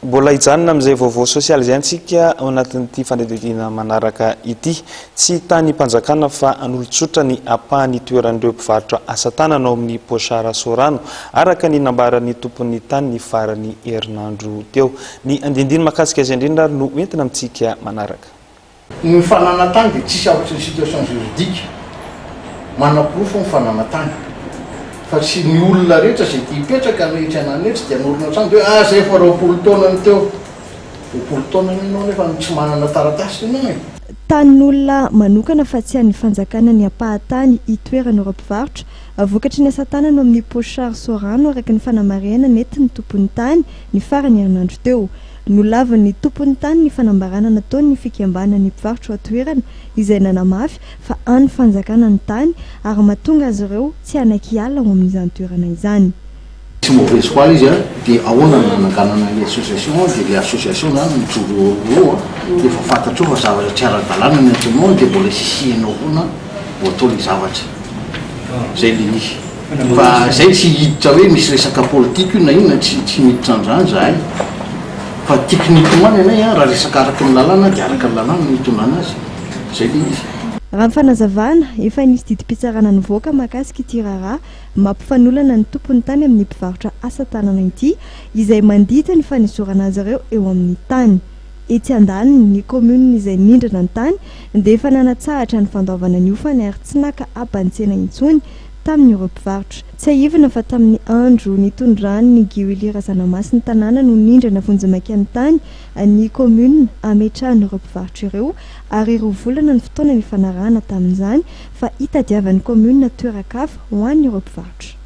Mbola hijanona amin'izay vaovao sosialy izay antsika ao anatin'ity fanadidina manaraka ity. Tsy tany mpanjakana fa an'olon-tsotra ny apahan'ny toeran'ireo mpivarotra asa tanana ao amin'ny Pochara Sorano, araka ny nambaran'ny tompon'ny tany ny farany herinandro teo. Ny andindiny mahakasika izay indrindra no entina amintsika manaraka. Ny fanana tany dia tsisy avy ny situation juridika manam-porofo ny fanana tany. Fa sy ny olona rehetra izay tia hipetraka rehetra rehetra dia norona trano dia zay fa roapolo taona ny teo. Roapolo taona ianao nefa tsy manana taratasy ianao e. Tanin'olona manokana fa tsy an'ny fanjakana ny ampahatany itoerana ireo mpivarotra. Vokatry ny asa tanana amin'ny Pochara Sorano araka ny fanamarihana nentin'ny tompon'ny tany ny farany herinandro teo. Nolavan'ny tompon'ny tany ny fanambarana nataony ny fikambanan'ny mpivarotra atoerana izay nanamafy fa any fanjakana ny tany ary mahatonga azy ireo tsy anakiala ao amin'izany toerana izany. Tsy mauvaise foi izy dia ahoana nananganana ny association dia le association na mijoro eo dia efa fantatro fa zavatra tsy ara-dalàna ny atao dia mbola sisihanao foana ho atao le zavatra. Zay le izy. Fa zay tsy hiditra hoe misy resaka politika io na inona tsy miditra an'izany zahay. Fa teknika moana anay raha resaka araka ny lalàna dia araka ny lalàna ny hitonana azy. Zay le izy. Raha ny fanazavana efa nisy didim-pitsarana nivoaka mahakasika ity raharaha mampifanolana ny tompon'ny tany amin'ny mpivarotra asa tanana ity izay mandita ny fanesorana azy ireo eo amin'ny tany. Etsy andaniny ny komuna izay nindrana ny tany dia efa nanatsahatra ny fandaovana ny ofany ary tsy naka ampantsena intsony tamin'ireo mpivarotra. Tsy ahivana fa tamin'ny andro nitondrany ny Giwili Razanamasin'ny tanàna no nindrana vonjimaiky amin'ny tany ny komuna ametrahany ireo mpivarotra ireo ary roa volana ny fotoana ny fanarahana tamin'izany fa hitadiavan'ny komuna toeran-kafa ho an'ireo mpivarotra.